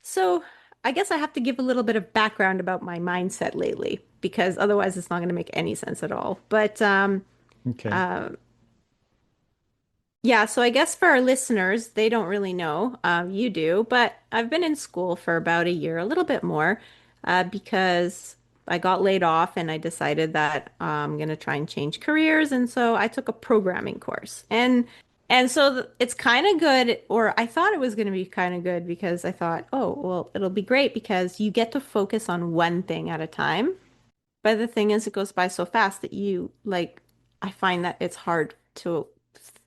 So I guess I have to give a little bit of background about my mindset lately because otherwise it's not going to make any sense at all. Okay. Uh, yeah, so I guess for our listeners, they don't really know. You do, but I've been in school for about a year, a little bit more, because I got laid off and I decided that I'm going to try and change careers. And so I took a programming course. And so it's kind of good, or I thought it was going to be kind of good because I thought, oh, well, it'll be great because you get to focus on one thing at a time. But the thing is, it goes by so fast that I find that it's hard to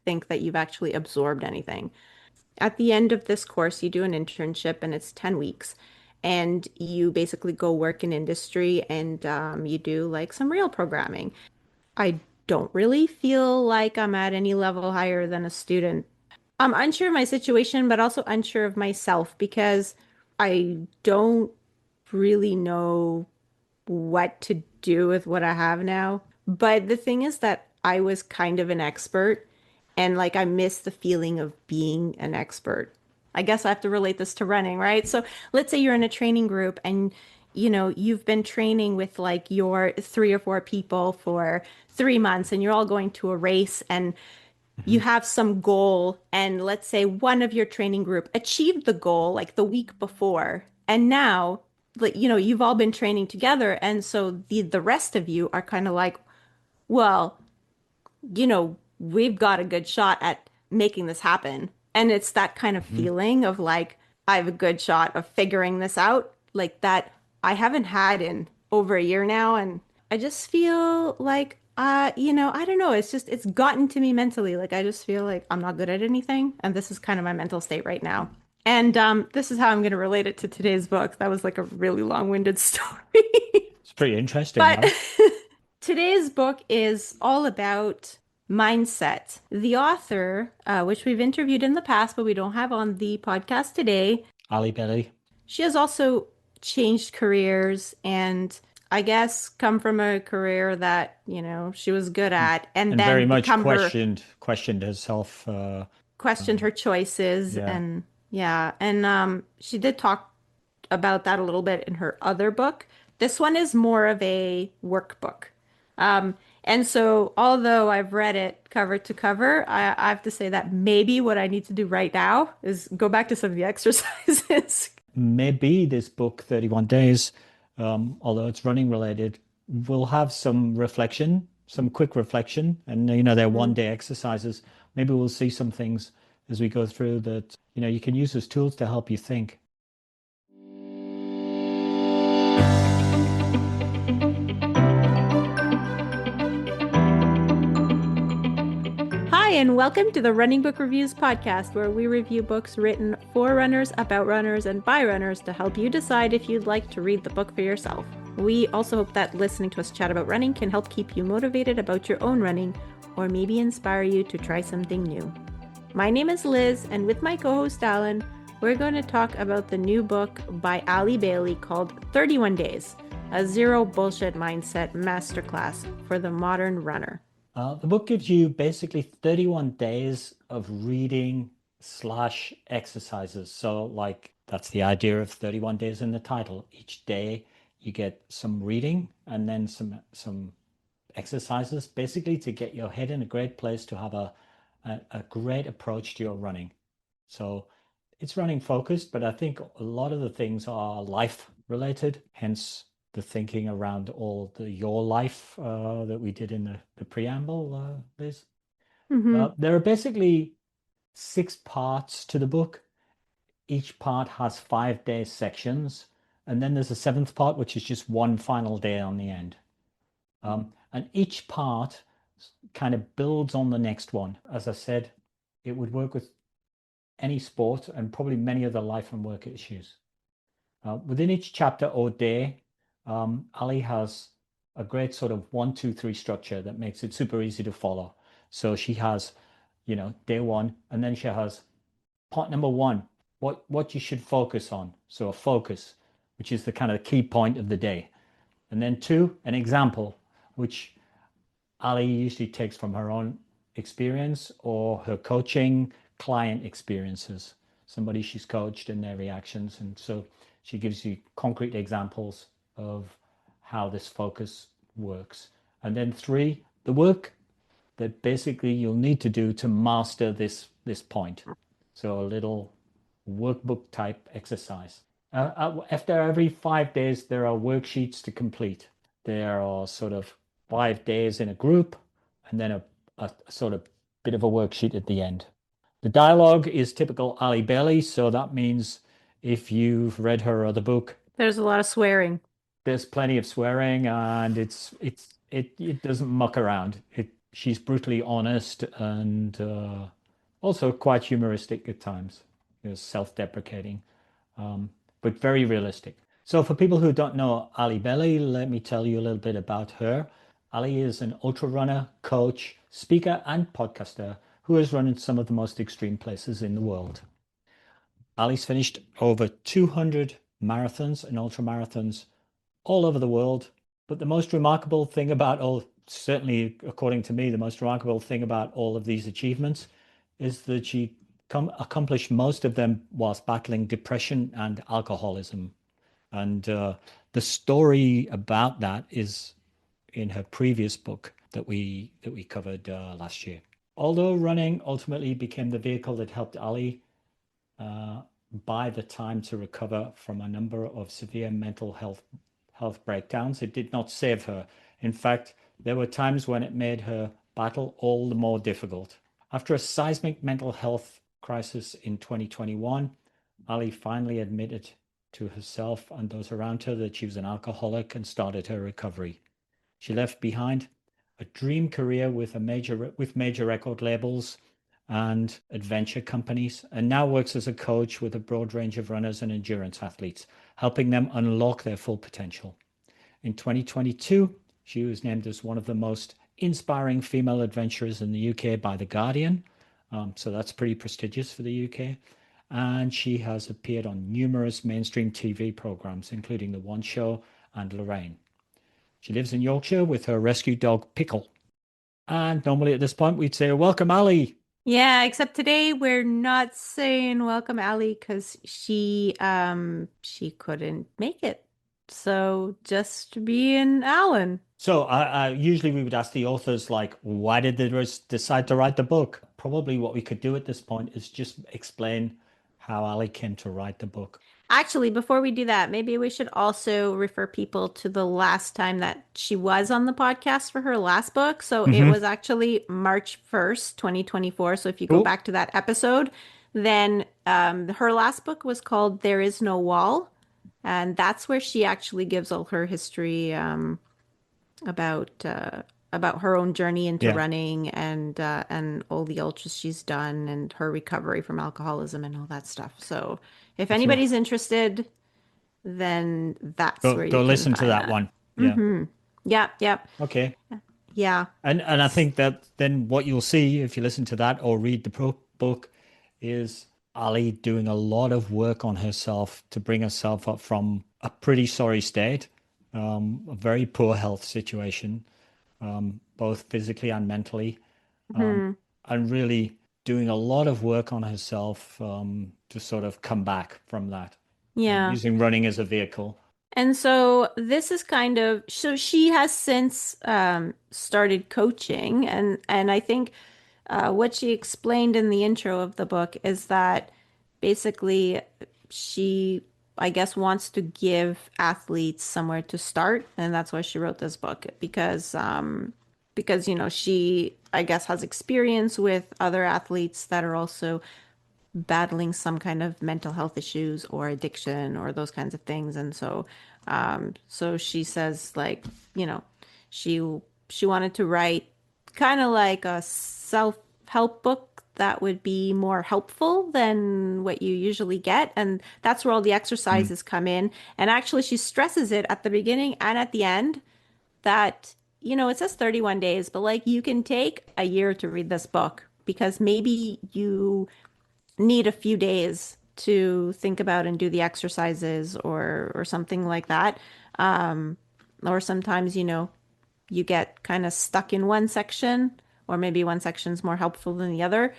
think that you've actually absorbed anything. At the end of this course, you do an internship and it's 10 weeks. And you basically go work in industry and you do like some real programming. I don't really feel like I'm at any level higher than a student. I'm unsure of my situation, but also unsure of myself because I don't really know what to do with what I have now. But the thing is that I was kind of an expert and like I miss the feeling of being an expert. I guess I have to relate this to running, right? So let's say you're in a training group and you've been training with like your three or four people for 3 months and you're all going to a race and Hmm. you have some goal and let's say one of your training group achieved the goal like the week before and now like you've all been training together and so the rest of you are kind of like well we've got a good shot at making this happen and it's that kind of Hmm. feeling of like I have a good shot of figuring this out like that I haven't had in over a year now and I just feel like I don't know, it's gotten to me mentally. Like I just feel like I'm not good at anything, and this is kind of my mental state right now. And this is how I'm going to relate it to today's book. That was like a really long-winded story. It's pretty interesting, But though. today's book is all about mindset. The author, which we've interviewed in the past, but we don't have on the podcast today, Allie Bailey. she has also changed careers and I guess come from a career that, she was good at and And very then much become her questioned herself. questioned her choices Yeah. and yeah, and she did talk about that a little bit in her other book. This one is more of a workbook. Um, and so although I've read it cover to cover, I have to say that maybe what I need to do right now is go back to some of the exercises. Maybe this book, 31 Days, although it's running related, will have some reflection, some quick reflection. And, they're one-day exercises. Maybe we'll see some things as we go through that, you can use as tools to help you think. Hi, and welcome to the Running Book Reviews podcast, where we review books written for runners, about runners, and by runners to help you decide if you'd like to read the book for yourself. We also hope that listening to us chat about running can help keep you motivated about your own running or maybe inspire you to try something new. My name is Liz, and with my co host Alan, we're going to talk about the new book by Allie Bailey called 31 Days, a zero bullshit mindset masterclass for the modern runner. The book gives you basically 31 days of reading slash exercises. So, like, that's the idea of 31 days in the title. Each day you get some reading and then some exercises, basically to get your head in a great place to have a great approach to your running. So it's running focused, but I think a lot of the things are life related, hence the thinking around all the your life that we did in the preamble, Liz. Mm-hmm. There are basically 6 parts to the book. Each part has 5 day sections, and then there's a seventh part, which is just one final day on the end. And each part kind of builds on the next one. As I said, it would work with any sport and probably many other life and work issues. Within each chapter or day, Ali has a great sort of 1, 2, 3 structure that makes it super easy to follow. So she has, day one, and then she has part number one, what you should focus on. So a focus, which is the kind of key point of the day. And then two, an example, which Ali usually takes from her own experience or her coaching client experiences. somebody she's coached and their reactions. And so she gives you concrete examples of how this focus works. And then three, the work that basically you'll need to do to master this point. So a little workbook type exercise. After every 5 days, there are worksheets to complete. There are sort of 5 days in a group, and then a sort of bit of a worksheet at the end. The dialogue is typical Allie Bailey, so that means if you've read her other book, There's a lot of swearing. there's plenty of swearing, and it doesn't muck around. She's brutally honest and also quite humoristic at times, self-deprecating, but very realistic. So for people who don't know Ali Bailey, let me tell you a little bit about her. Ali is an ultra runner, coach, speaker, and podcaster who has run in some of the most extreme places in the world. Ali's finished over 200 marathons and ultra marathons all over the world. But the most remarkable thing about all, certainly according to me, the most remarkable thing about all of these achievements is that she accomplished most of them whilst battling depression and alcoholism. And the story about that is in her previous book that we covered last year. Although running ultimately became the vehicle that helped Ali uh, buy the time to recover from a number of severe mental health breakdowns, it did not save her. In fact, there were times when it made her battle all the more difficult. After a seismic mental health crisis in 2021, Ali finally admitted to herself and those around her that she was an alcoholic and started her recovery. She left behind a dream career with major record labels and adventure companies, and now works as a coach with a broad range of runners and endurance athletes, helping them unlock their full potential. In 2022, she was named as one of the most inspiring female adventurers in the UK by The Guardian. So that's pretty prestigious for the UK. And she has appeared on numerous mainstream TV programs, including The One Show and Lorraine. She lives in Yorkshire with her rescue dog, Pickle. And normally at this point, we'd say, welcome, Ali. Yeah, except today we're not saying welcome Allie because she couldn't make it. So just being Alan. So usually we would ask the authors, like, why did they decide to write the book? Probably what we could do at this point is just explain how Ali came to write the book. Actually, before we do that, maybe we should also refer people to the last time that she was on the podcast for her last book. So it Mm-hmm. was actually March 1st, 2024. So if you go Cool. back to that episode, then her last book was called There Is No Wall. And that's where she actually gives all her history about about her own journey into Yeah. running and all the ultras she's done and her recovery from alcoholism and all that stuff. So if So anybody's interested, then that's where go you can listen to find that that. one. Yeah. Mm-hmm. Yep, yep. Okay. Yeah. And I think that then what you'll see if you listen to that or read the book is Ali doing a lot of work on herself to bring herself up from a pretty sorry state, a very poor health situation, both physically and mentally, um, Hmm. and really doing a lot of work on herself to sort of come back from that, Yeah. using running as a vehicle. And so this is kind of so she has since started coaching and I think what she explained in the intro of the book is that basically she, I guess, wants to give athletes somewhere to start, and that's why she wrote this book because you know she, I guess, has experience with other athletes that are also battling some kind of mental health issues or addiction or those kinds of things. And so, so she says like, you know, she she wanted to write kind of like a self-help book that would be more helpful than what you usually get. And that's where all the Mm, exercises come in. And actually, she stresses it at the beginning and at the end that, you know, it says 31 days, but like you can take a year to read this book because maybe you need a few days to think about and do the exercises or something like that. Or sometimes, you know, you get kind of stuck in one section, or maybe one section's more helpful than the other.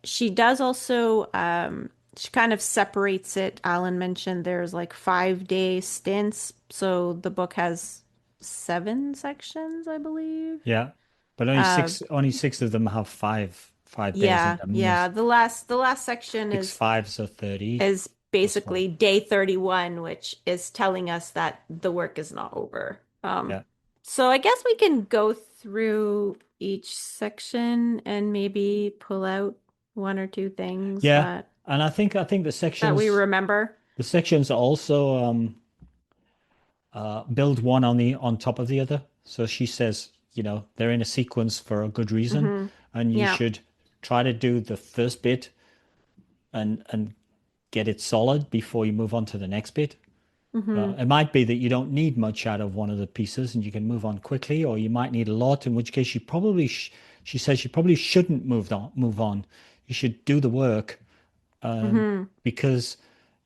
She does also she kind of separates it. Alan mentioned there's like 5 day stints. So the book has 7 sections, I believe. Yeah. But Uh, only six of them have five days in yeah, them. yeah. There's The last section six fives, so 30 is plus one. basically day 31, which is telling us that the work is not over. Yeah. So I guess we can go through each section and maybe pull out one or two things Yeah. that And I think we remember. the sections also build one on top of the other. So she says, they're in a sequence for a good reason, Hmm. and you Yeah. should try to do the first bit and get it solid before you move on to the next bit. Hmm. It might be that you don't need much out of one of the pieces and you can move on quickly, or you might need a lot, in which case she says you probably shouldn't move on. You should do the work, Hmm. because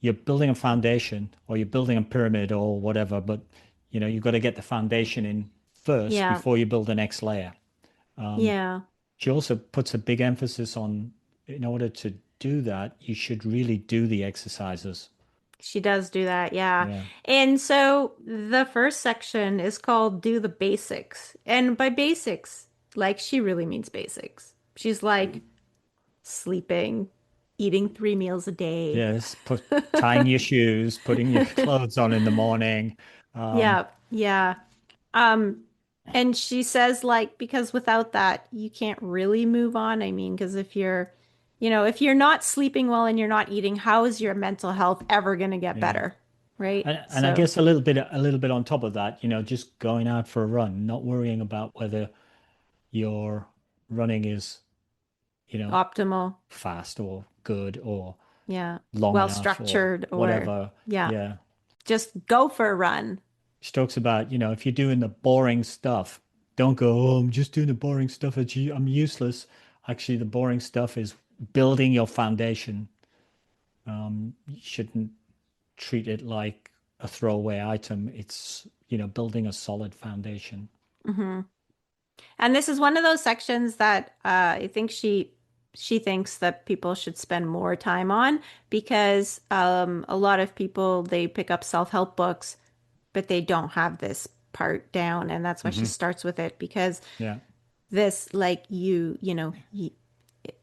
you're building a foundation or you're building a pyramid or whatever, but you've got to get the foundation in first Yeah. before you build the next layer. Yeah. She also puts a big emphasis on, in order to do that, you should really do the exercises. She does do that, yeah. Yeah. And so the first section is called Do the Basics. And by basics, like she really means basics. She's like sleeping, eating 3 meals a day. Yes, tying your shoes, putting your clothes on in the morning. Um, Yeah, yeah. Um, and she says like because without that you can't really move on. I mean, because if you're not sleeping well and you're not eating, how is your mental health ever going to get yeah. better? Right? And I So guess a little bit on top of that, just going out for a run, not worrying about whether your running is, you know, optimal. fast or good or Yeah. long Well enough or structured or whatever. yeah. Yeah. Just go for a run. She talks about, if you're doing the boring stuff, don't go, oh, I'm just doing the boring stuff. I'm useless. Actually, the boring stuff is building your foundation. You shouldn't treat it like a throwaway item. It's, building a solid foundation. Hmm. And this is one of those sections that I think she thinks that people should spend more time on because a lot of people they pick up self-help books, but they don't have this part down, and that's why she Hmm. starts with it because Yeah. this like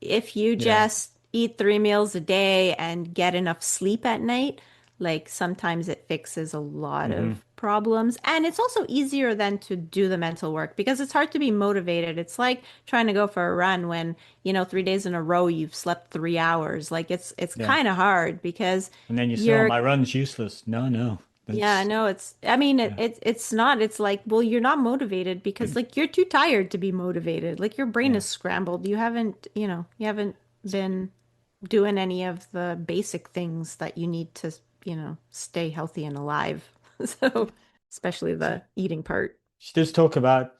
if you Yeah. just eat 3 meals a day and get enough sleep at night, like sometimes it fixes a lot Hmm. of problems. And it's also easier than to do the mental work because it's hard to be motivated. It's like trying to go for a run when, 3 days in a row you've slept 3 hours. Like it's Yeah. kind of hard because And then you say, oh, you're my run's useless. No, no. yeah, That's, no, I mean, yeah. it's not. It's like, well, you're not motivated because like you're too tired to be motivated. Like your brain Yeah. is scrambled. You haven't been doing any of the basic things that you need to, stay healthy and alive. So, especially the eating part. She does talk about,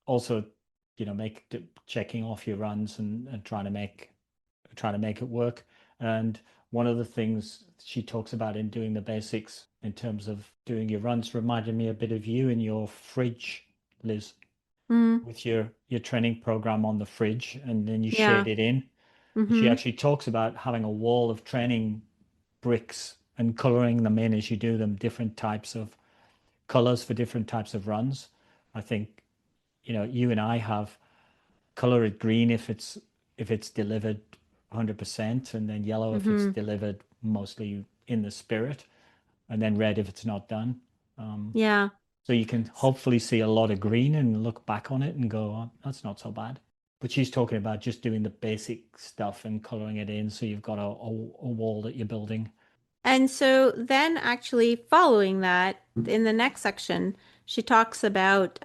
also, checking off your runs and trying to make it work. And one of the things she talks about in doing the basics in terms of doing your runs reminded me a bit of you in your fridge, Liz, Mm, with your training program on the fridge, and then you shade yeah. it in. She Mm-hmm. actually talks about having a wall of training bricks and coloring them in as you do them, different types of colors for different types of runs. I think, you and I have color it green if it's delivered 100%, and then yellow if it's Mm-hmm. delivered mostly in the spirit, and then red if it's not done. Um, Yeah. so you can hopefully see a lot of green and look back on it and go, oh, that's not so bad. But she's talking about just doing the basic stuff and coloring it in so you've got a wall that you're building. And so then actually following that, in the next section, she talks about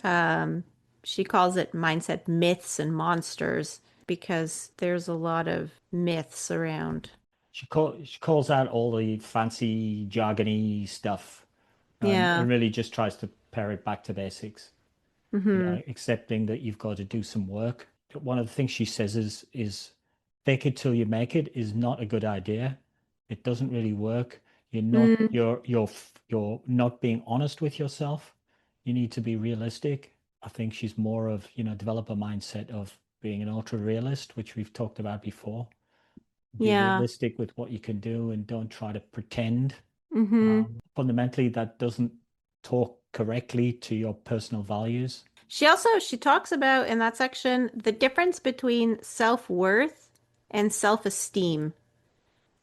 she calls it mindset myths and monsters because there's a lot of myths around. She calls out all the fancy jargony stuff, and Yeah. really just tries to pare it back to basics. Mm-hmm. Accepting that you've got to do some work. One of the things she says is fake it till you make it is not a good idea. It doesn't really work. You're not Mm, you're not being honest with yourself. You need to be realistic. I think she's more of, develop a mindset of being an ultra realist, which we've talked about before, Be Yeah. realistic with what you can do and don't try to pretend. Mm-hmm. Fundamentally, that doesn't talk correctly to your personal values. She talks about in that section the difference between self-worth and self-esteem.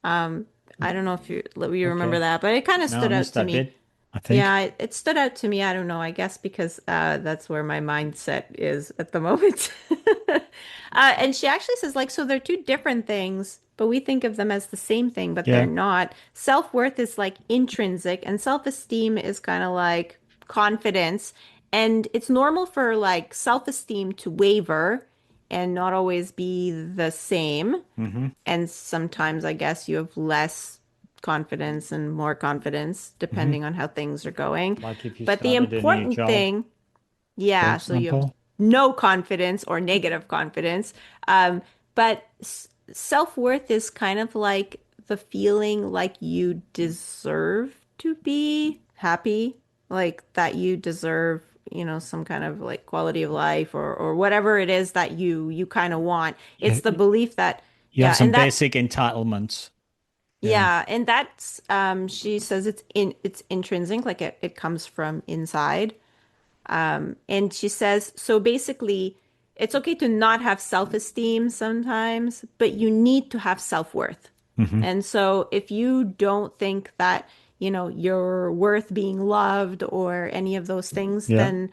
Um, I don't know if you remember Okay. that, but it kind of Now I stood out missed to that me. bit, I think. Yeah, it stood out to me. I don't know. I guess because that's where my mindset is at the moment. And she actually says, like, so they're two different things, but we think of them as the same thing, but they're Yeah. not. Self-worth is like intrinsic, and self-esteem is kind of like confidence. And it's normal for like self-esteem to waver and not always be the same. Hmm. And sometimes I guess you have less confidence and more confidence Hmm. depending on how things are going. Like if you But the started a new important job, thing, for yeah, so you have example. no confidence or negative confidence. But self-worth is kind of like the feeling like you deserve to be happy, like that you deserve, some kind of like quality of life or whatever it is that you kind of want. It's the You, belief that, you have yeah, some and that basic entitlements. Yeah. yeah, and that's she says it's intrinsic, like it comes from inside. And she says, so basically, it's okay to not have self-esteem sometimes, but you need to have self-worth. Hmm. And so if you don't think that, you're worth being loved or any of those things, Yeah.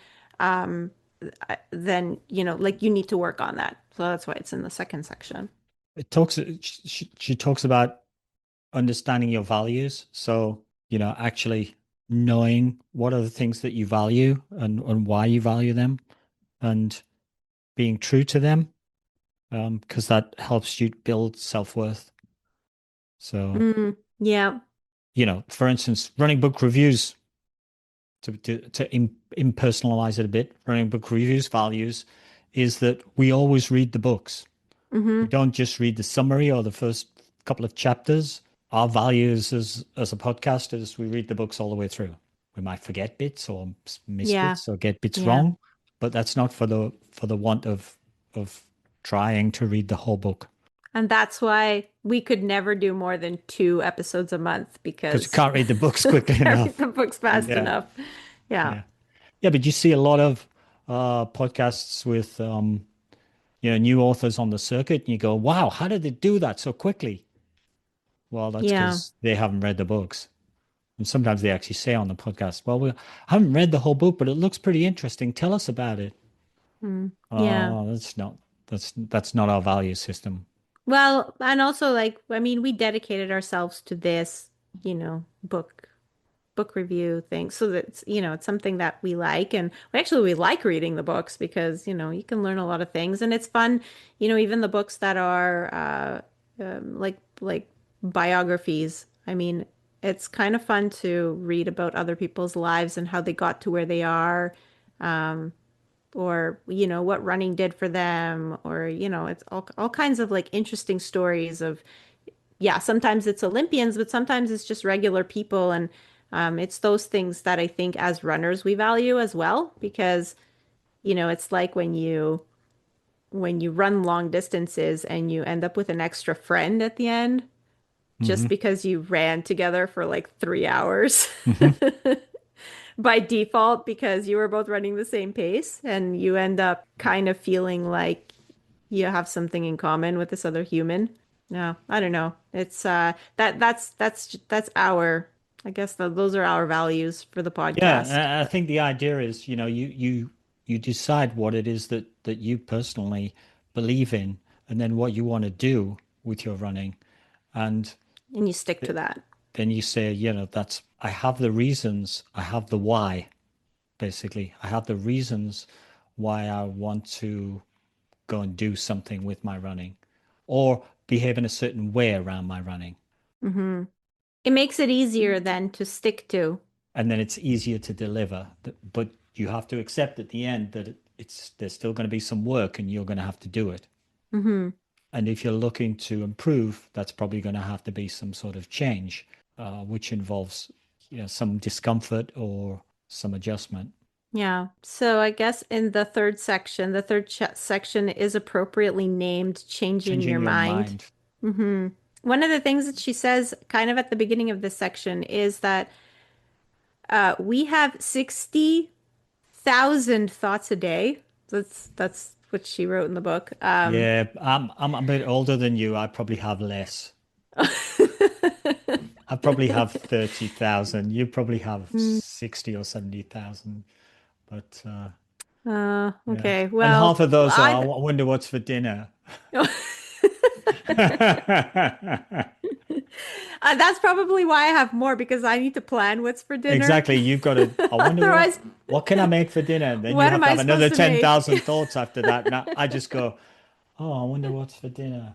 then, like you need to work on that. So that's why it's in the second section. It talks, she talks about understanding your values. So, actually knowing what are the things that you value and why you value them and being true to them, because that helps you build self-worth. So, Yeah. for instance, running book reviews to impersonalize it a bit, running book reviews values is that we always read the books. We Hmm. don't just read the summary or the first couple of chapters. Our values as a podcast is we read the books all the way through. We might forget bits or miss Yeah. bits or get bits Yeah. wrong, but that's not for the want of trying to read the whole book And that's why we could never do more than 2 episodes a month because you because can't read the books I quickly can't read enough. the books fast Yeah, enough. Yeah. yeah, yeah. But you see a lot of podcasts with new authors on the circuit, and you go, "Wow, how did they do that so quickly?" Well, that's Yeah. because they haven't read the books. And sometimes they actually say on the podcast, well, we haven't read the whole book, but it looks pretty interesting. Tell us about it. Mm. Yeah. Oh, that's not our value system. Well, and also like, I mean, we dedicated ourselves to this, book review thing. So that's, it's something that we like. And we like reading the books because, you can learn a lot of things and it's fun. Even the books that are like biographies. I mean, it's kind of fun to read about other people's lives and how they got to where they are. Or what running did for them or it's all kinds of like interesting stories of yeah, sometimes it's Olympians, but sometimes it's just regular people. And it's those things that I think as runners we value as well, because, it's like when you run long distances and you end up with an extra friend at the end, just Hmm. because you ran together for like 3 hours Hmm. by default, because you were both running the same pace, and you end up kind of feeling like you have something in common with this other human. No, I don't know. It's that's our, I guess those are our values for the podcast. Yeah, I think the idea is, you decide what it is that you personally believe in, and then what you want to do with your running, and And you stick to th- that. then you say, that's I have the reasons, I have the why, basically. I have the reasons why I want to go and do something with my running or behave in a certain way around my running. Hmm. It makes it easier then to stick to. And then it's easier to deliver. But you have to accept at the end that there's still going to be some work and you're going to have to do it. Hmm. And if you're looking to improve, that's probably going to have to be some sort of change, which involves some discomfort or some adjustment. Yeah. So I guess in the third section, the third ch section is appropriately named changing Changing your your mind. mind. Hmm. one of the things that she says kind of at the beginning of this section is that we have 60,000 thoughts a day. That's what she wrote in the book. Yeah, I'm a bit older than you. I probably have less. I probably have 30,000. You probably have 60 or 70,000. But yeah. Okay. And Well, half of those are, I I wonder what's for dinner. that's probably why I have more because I need to plan what's for dinner. Exactly. You've got to, I wonder Otherwise, what can I make for dinner? Then you what have am to I have another supposed to make? 10,000 thoughts after that. Now I just go, oh, I wonder what's for dinner.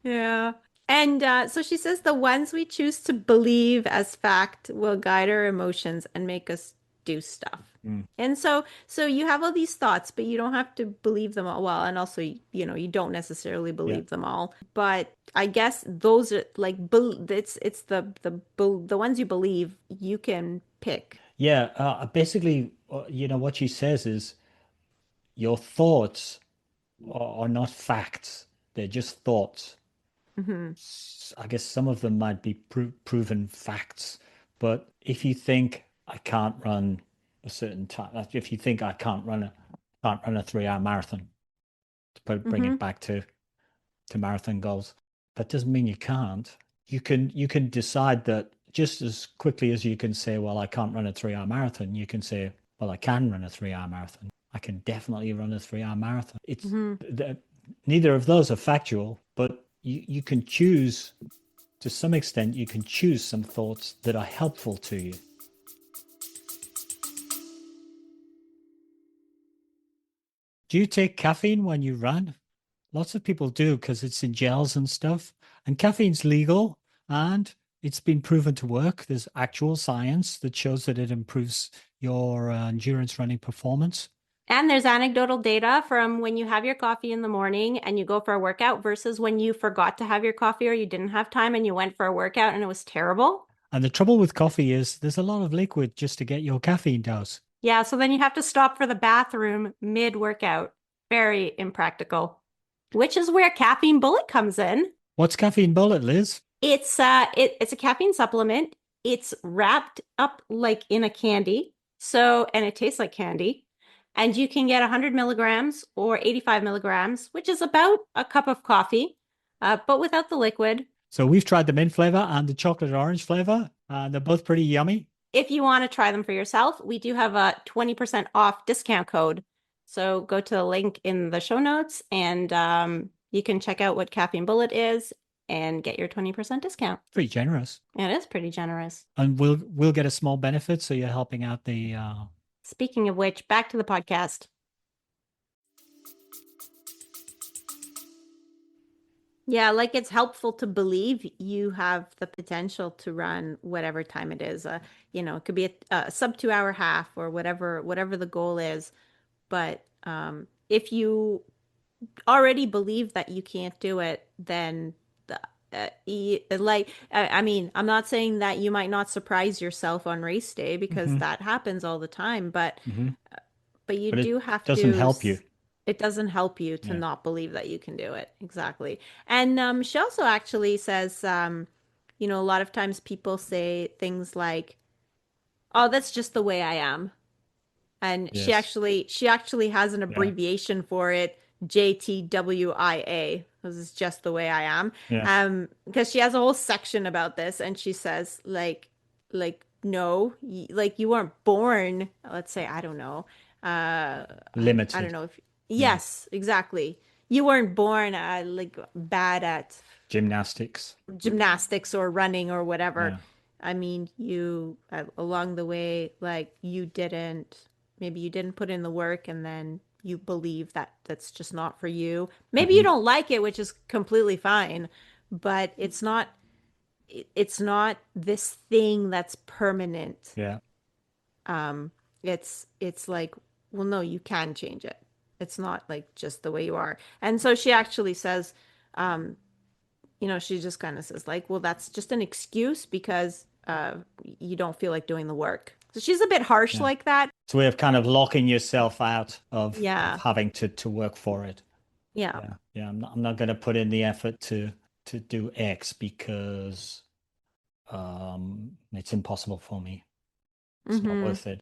Yeah. And so she says the ones we choose to believe as fact will guide our emotions and make us do stuff. Mm, And so you have all these thoughts, but you don't have to believe them all. Well, and also, you don't necessarily yeah. believe them all. But I guess those are like it's the ones you believe you can pick. Yeah. Basically, what she says is your thoughts are not facts. They're just thoughts. Hmm. I guess some of them might be proven facts, but if you think I can't run a certain time, like if you think I can't run a 3 hour marathon, bring it Hmm. back to marathon goals, that doesn't mean you can't. You can decide that just as quickly as you can say, well, I can't run a 3 hour marathon, you can say, well, I can run a 3 hour marathon. I can definitely run a 3 hour marathon. It's Hmm. the, neither of those are factual, but you can choose to some extent, you can choose some thoughts that are helpful to you. Do you take caffeine when you run? Lots of people do because it's in gels and stuff. And caffeine's legal and it's been proven to work. There's actual science that shows that it improves your endurance running performance. And there's anecdotal data from when you have your coffee in the morning and you go for a workout versus when you forgot to have your coffee or you didn't have time and you went for a workout and it was terrible. And the trouble with coffee is there's a lot of liquid just to get your caffeine dose. Yeah, so then you have to stop for the bathroom mid-workout. Very impractical. Which is where caffeine bullet comes in. What's caffeine bullet, Liz? It's a caffeine supplement. It's wrapped up like in a candy. So, and it tastes like candy. And you can get 100 milligrams or 85 milligrams, which is about a cup of coffee, but without the liquid. So we've tried the mint flavor and the chocolate orange flavor. They're both pretty yummy. If you want to try them for yourself, we do have a 20% off discount code. So go to the link in the show notes and you can check out what Caffeine Bullet is and get your 20% discount. Pretty generous. It is pretty generous. And we'll get a small benefit, so you're helping out the Speaking of which, back to the podcast. Yeah, like it's helpful to believe you have the potential to run whatever time it is. It could be a sub 2 hour half or whatever the goal is. But if you already believe that you can't do it, then I mean, I'm not saying that you might not surprise yourself on race day because hmm that happens all the time, hmm but you but it do have doesn't to help you. it doesn't help you to Yeah. not believe that you can do it. Exactly. And she also actually says a lot of times people say things like, "Oh, that's just the way I am." And she Yes. actually she actually has an Yeah. abbreviation for it, JTWIA. This is just the way I am. Yeah. Because she has a whole section about this, and she says no, like you weren't born. Let's say I don't know. I don't Limited. know if Yeah. yes, exactly. You weren't born like bad at Gymnastics. gymnastics or running or whatever. Yeah. I mean, you along the way, like maybe you didn't put in the work and then you believe that that's just not for you. Maybe you hmm don't like it, which is completely fine, but it's not this thing that's permanent. Yeah. Um, it's like, well, no, you can change it. It's not like just the way you are. And so she actually says, um, she just kind of says like, well, that's just an excuse because you don't feel like doing the work. So she's a bit harsh Yeah. like that. It's a way of kind of locking yourself out of Yeah. having to work for it. Yeah. Yeah. Yeah. I'm not going to put in the effort to. to do X because it's impossible for me. It's not Mm-hmm. worth it.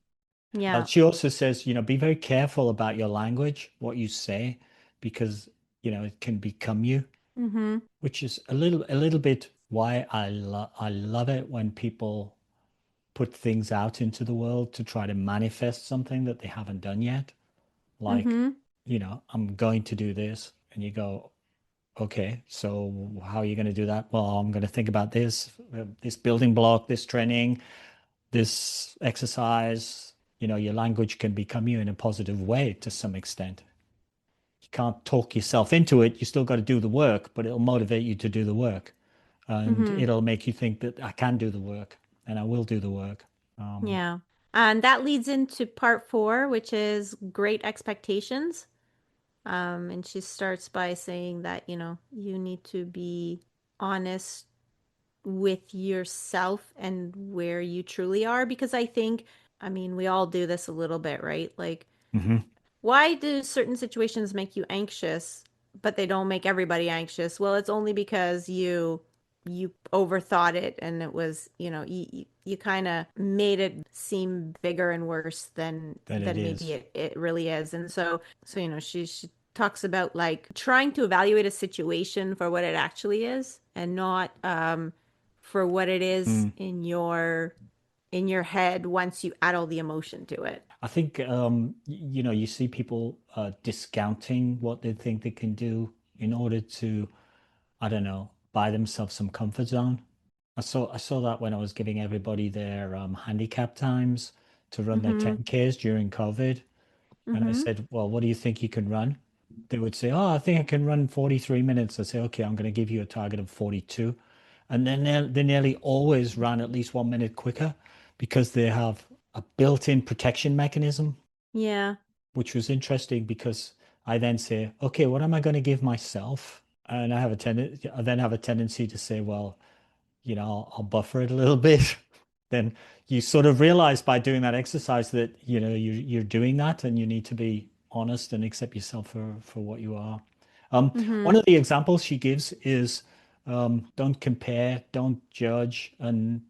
Yeah. She also says, be very careful about your language, what you say, because it can become you, Mm-hmm. which is a little bit why I love it when people put things out into the world to try to manifest something that they haven't done yet. Like, Mm-hmm. I'm going to do this, and you go, okay, so how are you going to do that? Well, I'm going to think about this building block, this training, this exercise. Your language can become you in a positive way to some extent. You can't talk yourself into it. You still got to do the work, but it'll motivate you to do the work. And Mm-hmm. it'll make you think that I can do the work and I will do the work. Um, Yeah. And that leads into part four, which is great expectations. And she starts by saying that, you need to be honest with yourself and where you truly are. Because I mean, we all do this a little bit, right? Like, mhm. why do certain situations make you anxious, but they don't make everybody anxious? Well, it's only because you overthought it and it was, you kind of made it seem bigger and worse That it than maybe is. it really is. And so she talks about like trying to evaluate a situation for what it actually is and not for what it is Mm. in your head once you add all the emotion to it. I think you see people discounting what they think they can do in order to, I don't know, buy themselves some comfort zone. I saw that when I was giving everybody their handicap times to run their Mm-hmm. 10Ks during COVID. And I Mm-hmm. said, well, what do you think you can run? They would say, oh, I think I can run 43 minutes. I say, okay, I'm going to give you a target of 42. And then they nearly always run at least 1 minute quicker because they have a built-in protection mechanism, Yeah. which was interesting because I then say, okay, what am I going to give myself? And I then have a tendency to say, well, I'll buffer it a little bit. Then you sort of realize by doing that exercise that, you're doing that and you need to be honest and accept yourself for what you are. Mm-hmm. One of the examples she gives is don't compare, don't judge, and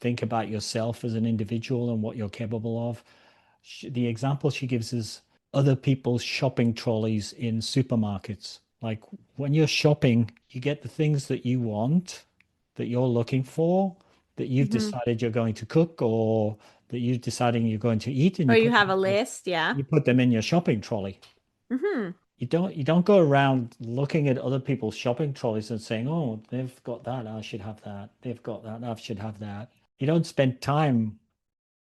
think about yourself as an individual and what you're capable of. The example she gives is other people's shopping trolleys in supermarkets. Like when you're shopping, you get the things that you want, that you're looking for, that you've Mm-hmm. decided you're going to cook or that you're deciding you're going to eat, and Or you you put have them a in your, list, yeah. you put them in your shopping trolley. Mm-hmm. You don't go around looking at other people's shopping trolleys and saying, "Oh, they've got that, I should have that. They've got that, I should have that." You don't spend time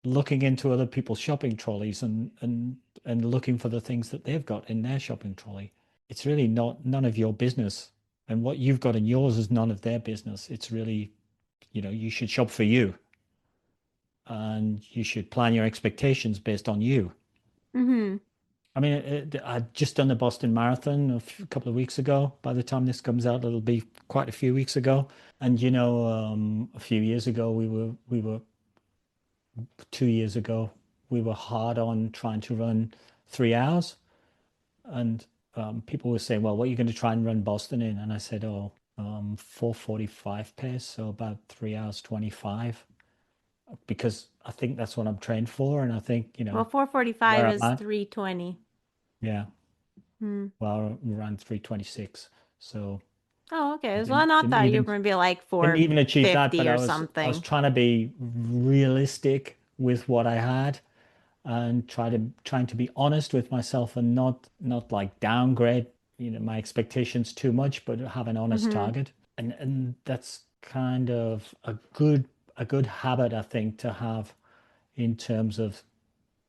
looking into other people's shopping trolleys and looking for the things that they've got in their shopping trolley. It's really not none of your business. And what you've got in yours is none of their business. It's really, you should shop for you and you should plan your expectations based on you. Mm-hmm. I mean, I'd just done the Boston Marathon a couple of weeks ago. By the time this comes out, it'll be quite a few weeks ago. And a few years ago, we were 2 years ago, we were hard on trying to run 3 hours. And people were saying, well, what are you going to try and run Boston in? And I said, 4:45 pace, so about 3 hours 25, because I think that's what I'm trained for. And I think, Well, 4:45 where I'm is at, 3:20. yeah, Hmm. well, around 3:26. So Oh, I okay. So I didn't, not didn't thought you even were gonna be like didn't even achieve that, 4:50 but or I was something. trying to be realistic with what I had and trying to be honest with myself and not like downgrade my expectations too much, but have an honest Mm-hmm. target. And that's kind of a good habit, I think, to have in terms of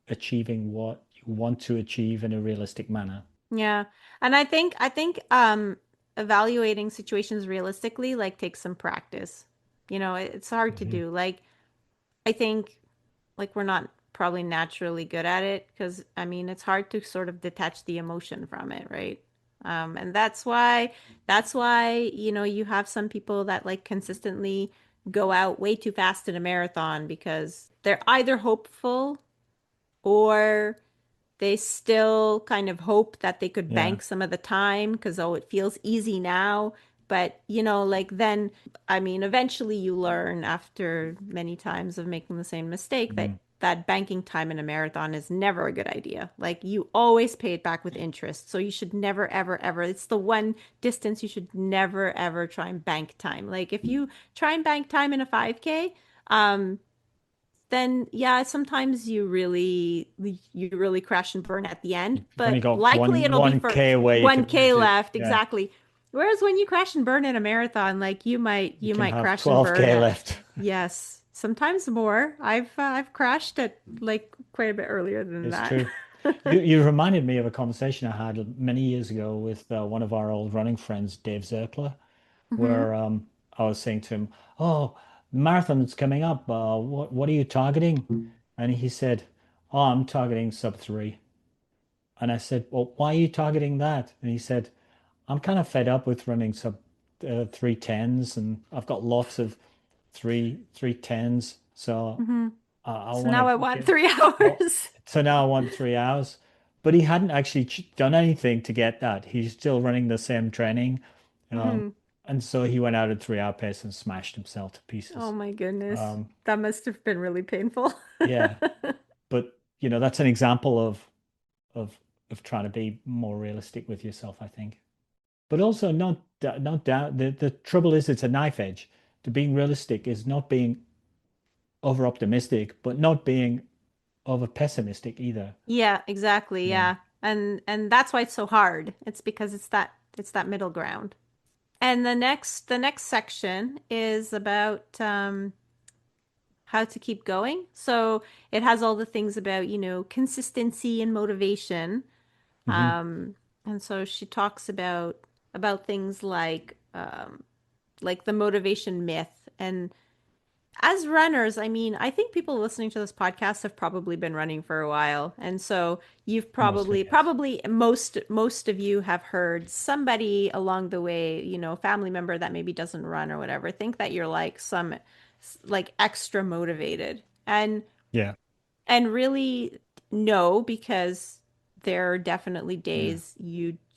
achieving what you want to achieve in a realistic manner. Yeah. And I think evaluating situations realistically like takes some practice. It's hard to Mhm. do. Like I think like we're not probably naturally good at it because I mean it's hard to sort of detach the emotion from it, right? And that's why you have some people that like consistently go out way too fast in a marathon because they're either hopeful or they still kind of hope that they could Yeah. bank some of the time because oh it feels easy now But, like then, I mean, eventually you learn after many times of making the same mistake that Mm. banking time in a marathon is never a good idea. Like you always pay it back with interest. So you should never, ever, ever, it's the one distance you should never, ever try and bank time. Like if you try and bank time in a 5K, um, then yeah, sometimes you really crash and burn at the end, You've only but got likely it'll be one for K away to 1K finish it. left Yeah. exactly. Whereas when you crash and burn in a marathon, like you might You you can might have crash and burn 12K at left. yes, sometimes more. I've crashed at like quite a bit earlier than It's that. true. You reminded me of a conversation I had many years ago with one of our old running friends, Dave Zerkler, Hmm. where I was saying to him, "Oh, the marathon's coming up. What are you targeting?" And he said, "Oh, I'm targeting sub 3." And I said, "Well, why are you targeting that?" And he said, "I'm kind of fed up with running sub 3:10s, and I've got lots of 3:10s, so Hmm. I So want now to I want get." 3 hours. Oh, so now I want 3 hours. But he hadn't actually done anything to get that. He's still running the same training. Um, Hmm. and so he went out at 3 hour pace and smashed himself to Oh pieces. my goodness. Um, That must have been really painful. yeah, but that's an example of of trying to be more realistic with yourself, I think. But also not down. The trouble is it's a knife edge. To being realistic is not being over optimistic, but not being over pessimistic either. Yeah, exactly. Yeah. Yeah. And that's why it's so hard. It's because it's that middle ground. And the next section is about how to keep going. So it has all the things about, consistency and motivation. Hmm. And so she talks about things like the motivation myth. And as runners, I mean, I think people listening to this podcast have probably been running for a while. And so you've Mostly, probably yes. probably most of you have heard somebody along the way, family member that maybe doesn't run or whatever, think that you're like some like extra motivated. Yeah. And really no, because there are definitely Yeah. days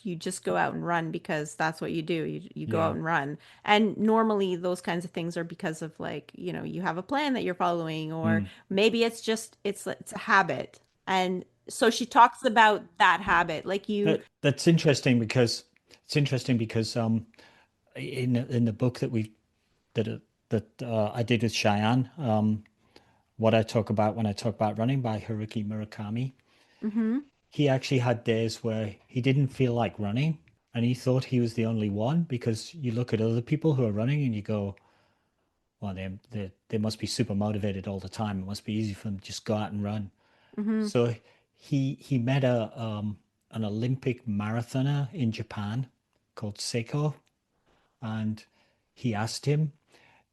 you just go out and run because that's what you do. You go out Yeah. and run. And normally those kinds of things are because of like, you have a plan that you're following, or Mm. maybe it's a habit. And so she talks about that habit. Like That's interesting because in the book that I did with Cheyenne, what I talk about when I talk about running by Haruki Murakami, Mhm. he actually had days where he didn't feel like running, and he thought he was the only one, because you look at other people who are running and you go, well, they must be super motivated all the time. It must be easy for them to just go out and run. Mhm. So he met a an Olympic marathoner in Japan called Seiko, and he asked him,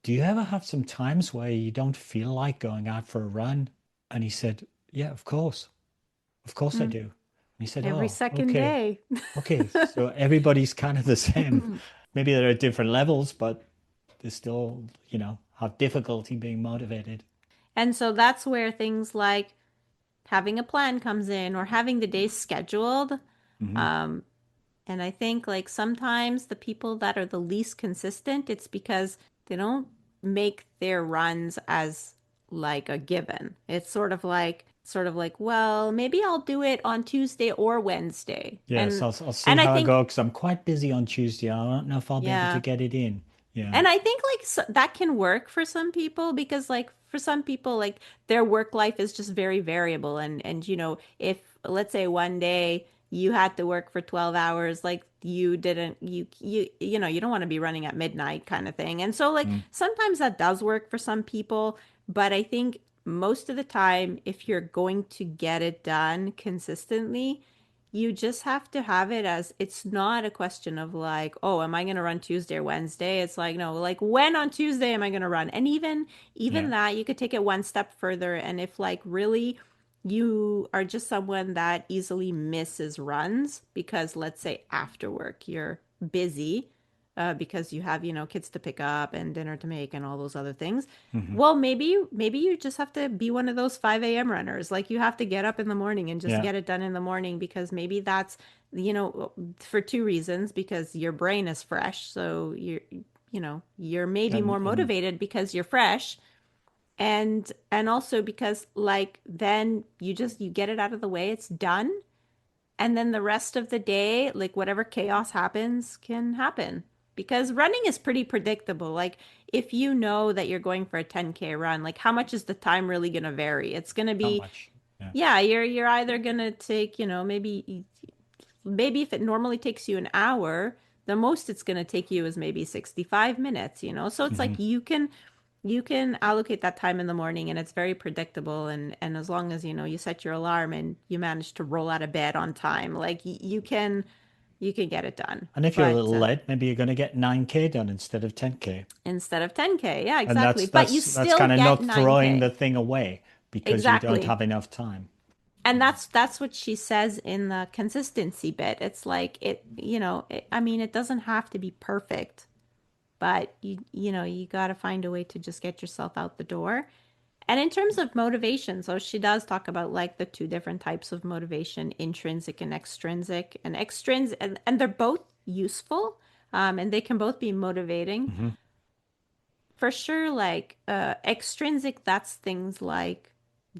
"Do you ever have some times where you don't feel like going out for a run?" And he said, "Yeah, of course I Mm. do." And he said, Every "Oh, second okay, day. okay." So everybody's kind of the same. Maybe they're at different levels, but they still, have difficulty being motivated. And so that's where things like having a plan comes in, or having the day scheduled. Hmm. Um, And I think like sometimes the people that are the least consistent, it's because they don't make their runs as like a given. It's sort of like, well, maybe I'll do it on Tuesday or Wednesday. Yes, And I'll see and I how I think go because I'm quite busy on Tuesday. I don't know if I'll be able to yeah. get it in. Yeah. And I think like that can work for some people, because like for some people like their work life is just very variable, and if let's say one day you had to work for 12 hours, like you didn't you don't want to be running at midnight kind of thing. And so like Mm. sometimes that does work for some people, but I think most of the time if you're going to get it done consistently, you just have to have it as it's not a question of like, oh, am I going to run Tuesday or Wednesday? It's like, no, like when on Tuesday am I going to run? And even Yeah. that, you could take it one step further. And if like really you are just someone that easily misses runs because let's say after work you're busy, because you have, kids to pick up and dinner to make and all those other things. Hmm. Well, maybe you just have to be one of those 5 a.m. runners. Like you have to get up in the morning and just Yeah. get it done in the morning, because maybe for two reasons, because your brain is fresh, so you're maybe more And motivated because you're fresh, and also because like then you get it out of the way, it's done, and then the rest of the day, like whatever chaos happens can happen. Because running is pretty predictable. Like if you know that you're going for a 10K run, like how much is the time really going to vary? It's going to not be, much. Yeah. yeah, you're either going to take, maybe if it normally takes you an hour, the most it's going to take you is maybe 65 minutes. So it's Hmm. like you can allocate that time in the morning, and it's very predictable, and as long as you set your alarm and you manage to roll out of bed on time, like you can get it done. And if you're a But little late, maybe you're going to get 9K done instead of 10K. instead of 10K, yeah, And exactly, but you that's still kind of get not throwing 9K. the thing away because you don't Exactly. have enough time. And that's what she says in the consistency bit. It's like I mean, it doesn't have to be perfect, but you got to find a way to just get yourself out the door. And in terms of motivation, so she does talk about like the two different types of motivation, intrinsic and extrinsic. And extrinsic, and they're both useful, and they can both be motivating. Hmm. For sure, like extrinsic, that's things like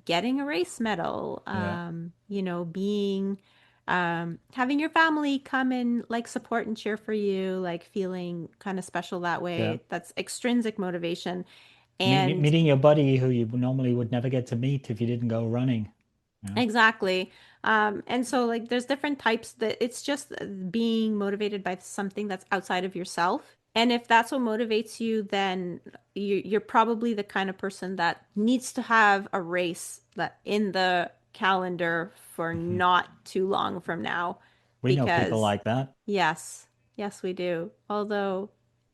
getting a race medal, Yeah. being, having your family come and like support and cheer for you, like feeling kind of special that Yeah. way. That's extrinsic motivation. And Meeting your buddy who you normally would never get to meet if you didn't go running. Yeah. exactly. And so like there's different types that it's just being motivated by something that's outside of yourself. And if that's what motivates you, then you're probably the kind of person that needs to have a race that in the calendar for Hmm. not too long from now. We know people Because like that. yes, yes, we do. Although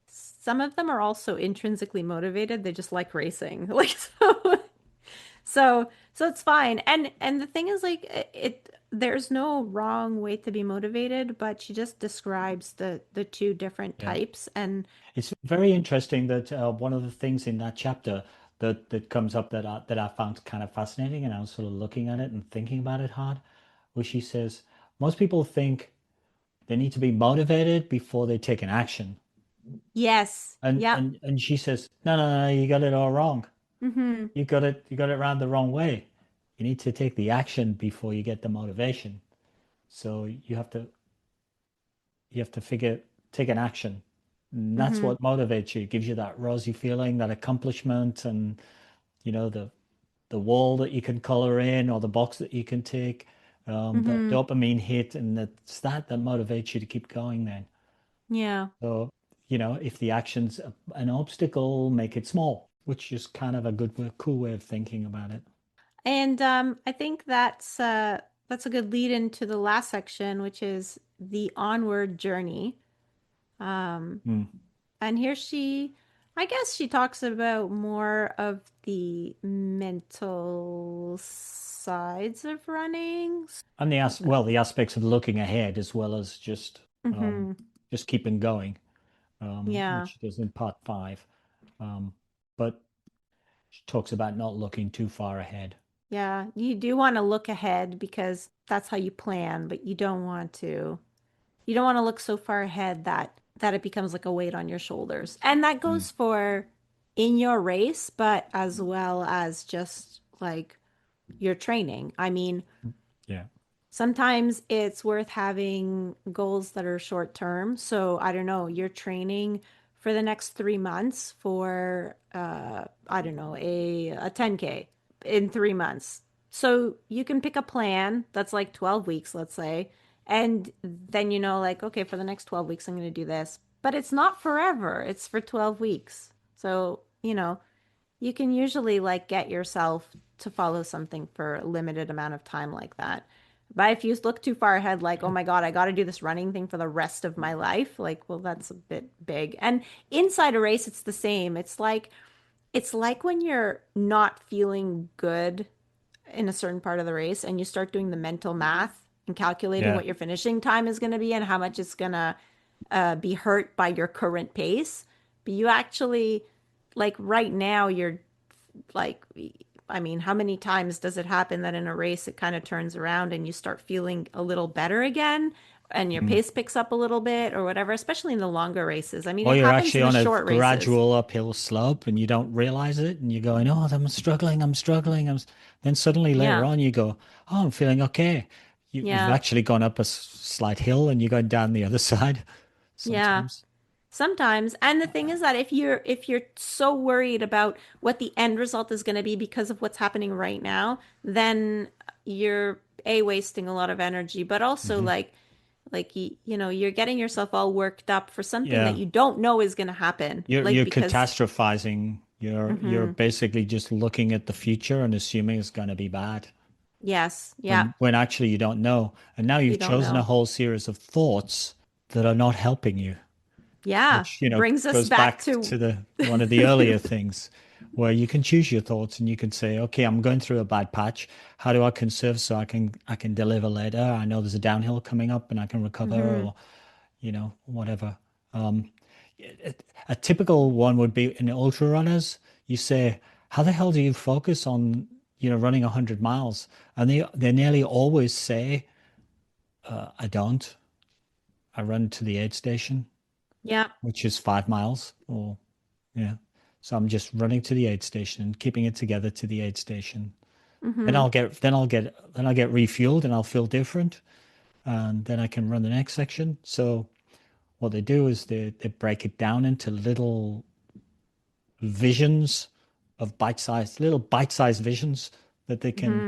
some of them are also intrinsically motivated. They just like racing. Like so it's fine. And the thing is like there's no wrong way to be motivated, but she just describes the two different Yeah. types. And It's very interesting that one of the things in that chapter that comes up that I found kind of fascinating, and I was sort of looking at it and thinking about it hard, where she says most people think they need to be motivated before they take an action. yes, And yep. and and she says, no, you got it all wrong. Mm-hmm. You got it around the wrong way. You need to take the action before you get the motivation. So you have to figure take an action. And that's Mm-hmm. what motivates you. It gives you that rosy feeling, that accomplishment, and the wall that you can color in or the box that you can tick, that Mm-hmm. dopamine hit, and that's that motivates you to keep going then. Yeah. So, if the action's an obstacle, make it small, which is kind of a cool way of thinking about it. And I think that's a good lead into the last section, which is the onward journey. Um, Hmm. And here I guess she talks about more of the mental sides of running. And the aspects of looking ahead as well as Hmm. just keeping going, Yeah. which she does in part five. Um, but she talks about not looking too far ahead. Yeah. You do want to look ahead because that's how you plan, but you don't want to look so far ahead that it becomes like a weight on your shoulders. And that Hmm. goes for in your race, but as well as just like your training. I mean, Yeah. sometimes it's worth having goals that are short term. So I don't know, you're training for the next 3 months for I don't know, a 10K in 3 months. So you can pick a plan that's like 12 weeks, let's say, and then like, okay, for the next 12 weeks I'm going to do this. But it's not forever. It's for 12 weeks. So, you can usually like get yourself to follow something for a limited amount of time like that. But if you look too far ahead, like, oh my God, I got to do this running thing for the rest of my life, like, well, that's a bit big. And inside a race, it's the same. It's like when you're not feeling good in a certain part of the race and you start doing the mental math and calculating Yeah. what your finishing time is going to be and how much it's going to be hurt by your current pace. But you actually, like right now, you're like, I mean, how many times does it happen that in a race it kind of turns around and you start feeling a little better again? and your Mm. pace picks up a little bit or whatever, especially in the longer races. I mean, Or it you're happens actually in the on a short races. gradual uphill slope and you don't realize it, and you're going, "Oh, I'm struggling, I'm struggling." Then suddenly later Yeah. on you go, "Oh, I'm feeling okay." You've Yeah. actually gone up a slight hill and you're going down the other side Yeah. sometimes. Sometimes. And the thing is that if you're so worried about what the end result is going to be because of what's happening right now, then you're wasting a lot of energy, but also Hmm. you're getting yourself all worked up for something that Yeah. you don't know is going to happen. You're Like because catastrophizing. You're hmm basically just looking at the future and assuming it's going to be bad yes, yeah, when actually you don't know. And now you you've don't chosen a know. whole series of thoughts that are not helping you, Yeah, which, brings us goes back back to to the one of the earlier things where you can choose your thoughts and you can say, okay, I'm going through a bad patch. How do I conserve so I can deliver later? I know there's a downhill coming up and I can recover, hmm or whatever. Um, a typical one would be in ultra runners. You say, how the hell do you focus on, running 100 miles? And they nearly always say, I don't. I run to the aid station, yeah, which is 5 miles, or yeah. So I'm just running to the aid station, keeping it together to the aid station. Then hmm I'll get refueled and I'll feel different, and then I can run the next section. So what they do is they break it down into visions of little bite-sized visions that they can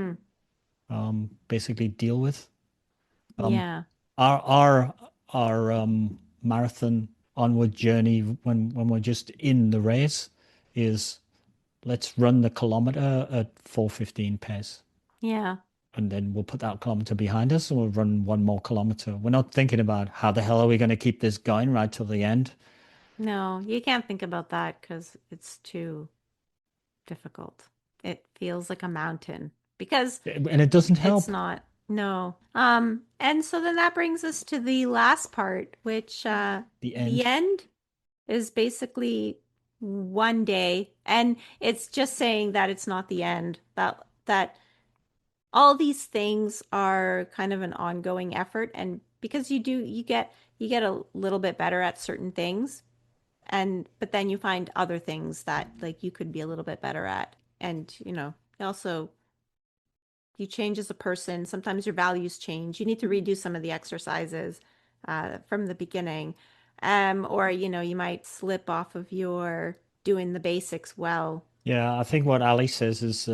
hmm basically deal with. Um, yeah, our marathon onward journey when we're just in the race is, let's run the kilometer at 4:15 pace. yeah. And then we'll put that kilometer behind us and we'll run one more kilometer. We're not thinking about how the hell are we going to keep this going right till the end. No, you can't think about that because it's too difficult. It feels like a mountain because And it doesn't it's help. not. No. And so then that brings us to the last part, which The the end. end is basically one day, and it's just saying that it's not the end. That all these things are kind of an ongoing effort, and because you get a little bit better at certain things, and but then you find other things that like you could be a little bit better at, and also you change as a person. Sometimes your values change. You need to redo some of the exercises from the beginning. Or, you might slip off of your doing the basics well. Yeah, I think what Ali says is,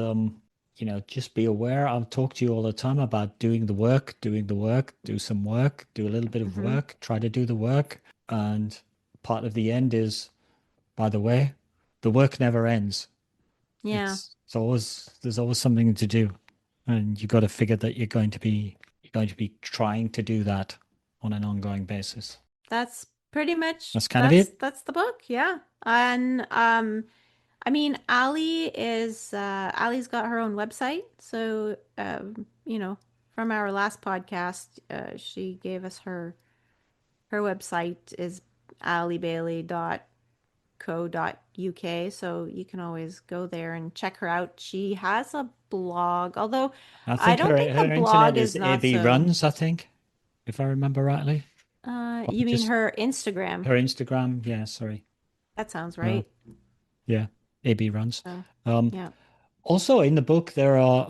just be aware. I'll talk to you all the time about doing the work, do some work, do a little bit of Hmm work, try to do the work. And part of the end is, by the way, the work never ends. Yeah, There's always something to do. And you got to figure that you're going to be trying to do that on an ongoing basis. that's pretty much That's kind of that's it. that's the book. Yeah. And I mean, Allie's got her own website. So, from our last podcast, she gave us her website is alliebailey.co.uk, so you can always go there and check her out. She has a blog, although I I think don't think the her internet blog is is not AB so. Runs, I think, if I remember rightly. Or You mean just her Instagram? her Instagram. Yeah, sorry. That sounds Uh, right. yeah, AB Runs. So, Um, yeah. Also in the book there are,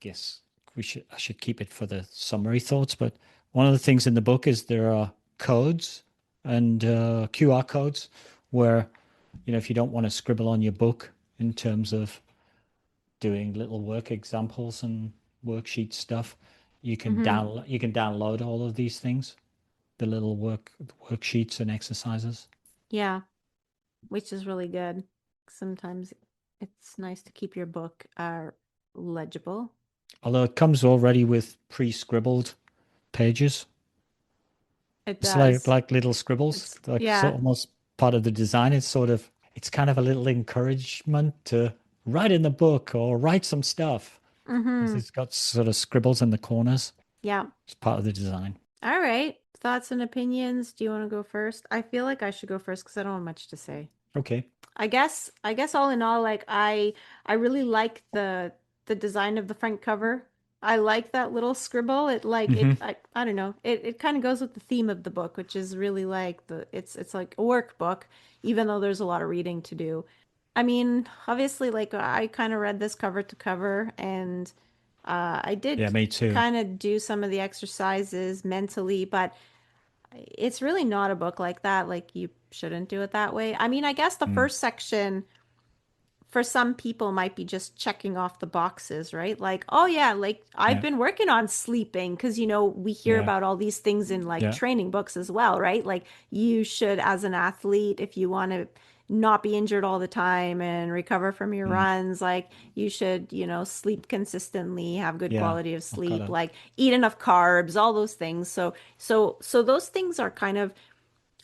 guess I should keep it for the summary thoughts, but one of the things in the book is there are codes and QR codes where, if you don't want to scribble on your book in terms of doing little work examples and worksheet stuff, hmm you can download all of these things, the little worksheets and exercises. Yeah, which is really good. Sometimes it's nice to keep your book legible. Although it comes already with pre-scribbled pages. It It's like does. little scribbles, It's like so yeah. almost part of the design. It's kind of a little encouragement to write in the book or write some stuff. hmm It's got sort of scribbles in the corners. Yeah. It's part of the design. All right. Thoughts and opinions. Do you want to go first? I feel like I should go first because I don't have much to say. Okay. I guess all in all, like I really like the design of the front cover. I like that little scribble. It like it Hmm. I don't know. It kind of goes with the theme of the book, which is really like it's like a workbook, even though there's a lot of reading to do. I mean, obviously like I kind of read this cover to cover and I Yeah, did me too. kind of do some of the exercises mentally, but it's really not a book like that. Like you shouldn't do it that way. I mean, I guess the Mm. first section for some people might be just checking off the boxes, right? Like, oh yeah, like I've Yeah, been working on sleeping because we hear yeah, about all these things in like yeah. training books as well, right? Like you should as an athlete if you want to not be injured all the time and recover from your Mm. runs, like you should, sleep consistently, have good Yeah, quality of I've sleep, gotta. like eat enough carbs, all those things. So those things are kind of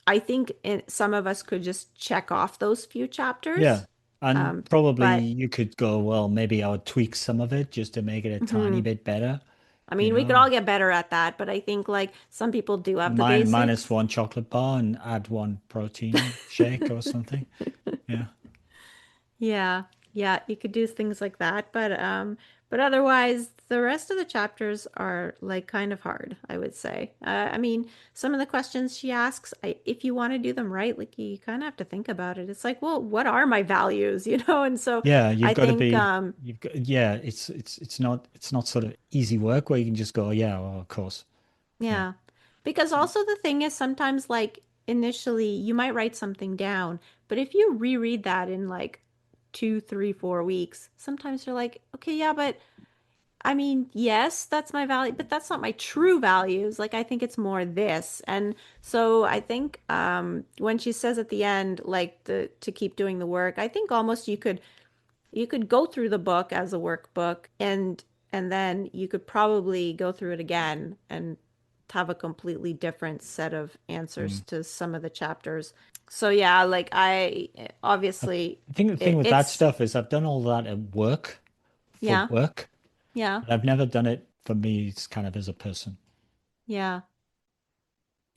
I think some of us could just check off those few Yeah, chapters. and Um, probably but you could go, well, maybe I would tweak some of it just to make it a tiny mhm. bit better, I you mean, we could know. all get better at that, but I think like some people do have the Minus basics. one chocolate bar and add one protein shake or something. Yeah. Yeah, yeah, you could do things like that, but otherwise, the rest of the chapters are like kind of hard, I would say. I mean, some of the questions she asks, if you want to do them right, like you kind of have to think about it. It's like, well, what are my values, And so Yeah, I you've got to think, be you've got yeah, it's not sort of easy work where you can just go, yeah, well, of course. Yeah. yeah. Because So, also the thing is sometimes like initially you might write something down, but if you reread that in like 2, 3, 4 weeks, sometimes you're like, okay, yeah, but I mean, yes, that's my value, but that's not my true values. Like I think it's more this. And so I think when she says at the end, like the to keep doing the work, I think almost you could go through the book as a workbook and then you could probably go through it again and have a completely different set of answers mm. to some of the chapters. So yeah, like I I obviously think the thing with that it's stuff is I've done all that at work for yeah, work, yeah, but I've never done it for me. It's kind of as a person yeah,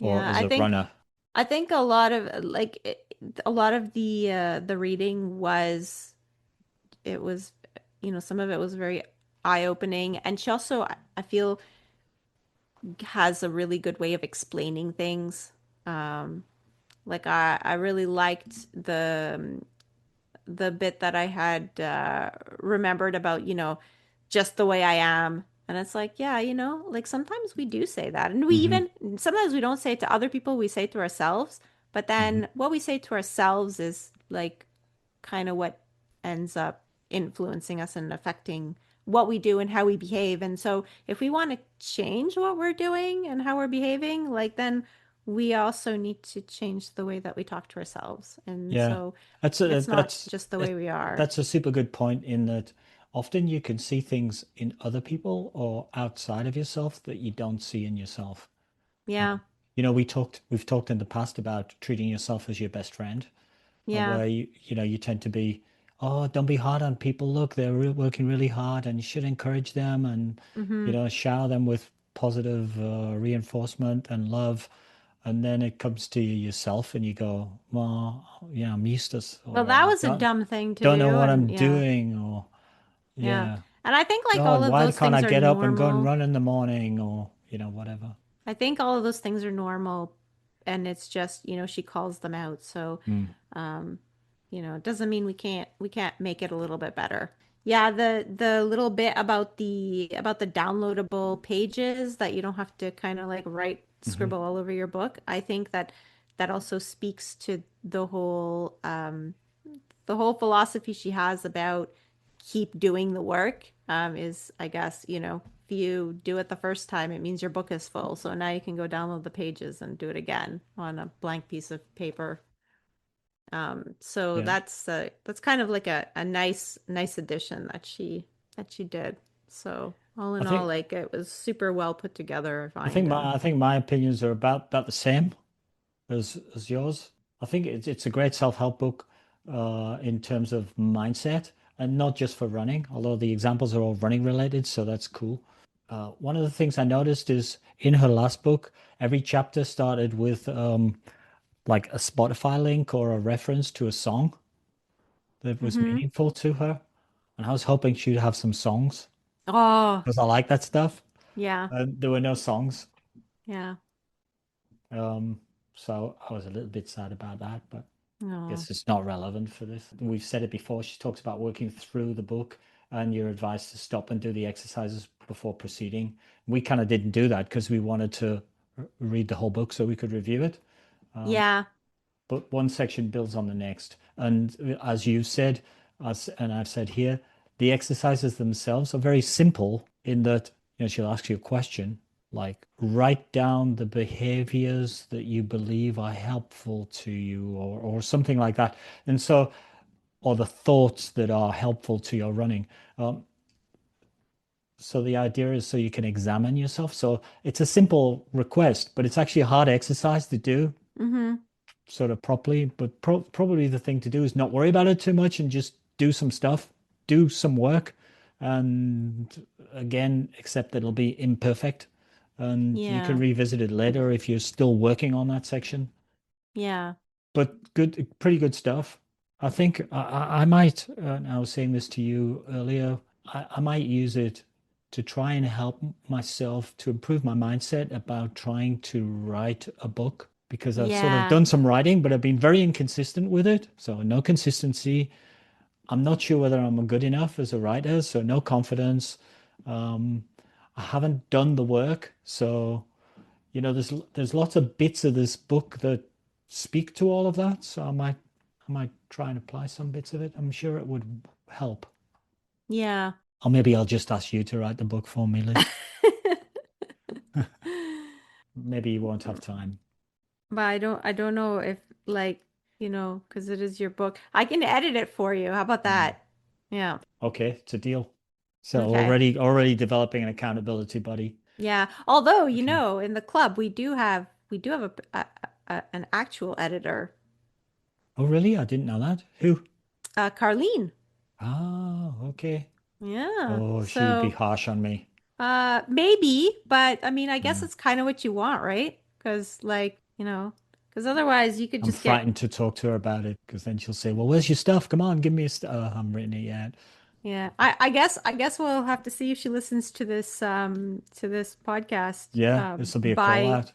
or yeah. as I a think runner. I think a lot of like a lot of the reading was it was some of it was very eye-opening and she also I feel has a really good way of explaining things. Um, like I really liked the bit that I had remembered about, just the way I am. And it's like, yeah, like sometimes we do say that. And we Hmm. even sometimes we don't say it to other people, we say it to ourselves. But Hmm. then what we say to ourselves is like kind of what ends up influencing us and affecting what we do and how we behave. And so if we want to change what we're doing and how we're behaving, like then we also need to change the way that we talk to ourselves. And Yeah, so that's a, it's not that's just the way that, we are. that's a super good point in that often you can see things in other people or outside of yourself that you don't see in yourself. Yeah. Um, we've talked in the past about treating yourself as your best friend, Yeah. where you tend to be, oh, don't be hard on people. Look, they're working really hard, and you should encourage them and Hmm. shower them with positive reinforcement and love. And then it comes to yourself, and you go, well, yeah, I'm useless, Well, or that I was a dumb thing to don't know do. what And I'm yeah. doing, or Yeah. yeah, And I think like all God, of why those can't I things are get up and go and normal. run in the morning, or whatever. I think all of those things are normal and it's just, she calls them out. So, Mm. um, it doesn't mean we can't make it a little bit better. Yeah, the little bit about the downloadable pages that you don't have to kind of like write Hmm. scribble all over your book. I think that that also speaks to the whole philosophy she has about keep doing the work is, I guess, if you do it the first time, it means your book is full. So now you can go download the pages and do it again on a blank piece of paper. So Yeah, that's kind of like a nice addition that she did. So all I in all, think like it was super well put together, I I think find. my I think my opinions are about the same as yours. I think it's a great self-help book in terms of mindset and not just for running, although the examples are all running related, so that's cool. One of the things I noticed is in her last book, every chapter started with like a Spotify link or a reference to a song that was Mm-hmm. meaningful to her. And I was hoping she'd have some songs. Oh, because I like that stuff. yeah. And there were no songs. Yeah. Um, so I was a little bit sad about that, but I Oh, guess it's not relevant for this. We've said it before. She talks about working through the book and your advice to stop and do the exercises before proceeding. We kind of didn't do that because we wanted to read the whole book so we could review it. yeah. But one section builds on the next. And as you said, and I've said here, the exercises themselves are very simple in that, she'll ask you a question like write down the behaviors that you believe are helpful to you or something like that. And so, or the thoughts that are helpful to your running. Um, so the idea is so you can examine yourself. So it's a simple request, but it's actually a hard exercise to do Mm-hmm. sort of properly. But probably the thing to do is not worry about it too much and just do some stuff, do some work, and again, accept that it'll be imperfect, and you can Yeah. revisit it later if you're still working on that section. Yeah. But good, pretty good stuff. I think I might, and I was saying this to you earlier, I might use it to try and help myself to improve my mindset about trying to write a book because I've sort of Yeah. done some writing, but I've been very inconsistent with it. So no consistency. I'm not sure whether I'm good enough as a writer, so no confidence. Um, I haven't done the work, so there's lots of bits of this book that speak to all of that. So I might try and apply some bits of it. I'm sure it would help. Yeah. Or maybe I'll just ask you to write the book for me, Liz. Maybe you won't have time. But I don't know if like, because it is your book. I can edit it for you. How about Mm. that? Yeah. Okay, it's a deal. So Okay. already developing an accountability buddy. Yeah. Although, Okay. in the club we do have an actual editor, Oh, really? I didn't know that. Who? Carlene. Ah, okay. Yeah. Oh, she would be So, harsh on me. maybe, but I mean, I guess Yeah. it's kind of what you want, right? Because like, because otherwise you could I'm just get, frightened to talk to her about it because then she'll say, "Well, where's your stuff? Come on, give me a stuff." I haven't written it yet. yeah. I guess we'll have to see if she listens to this podcast Yeah, this will be a call by out.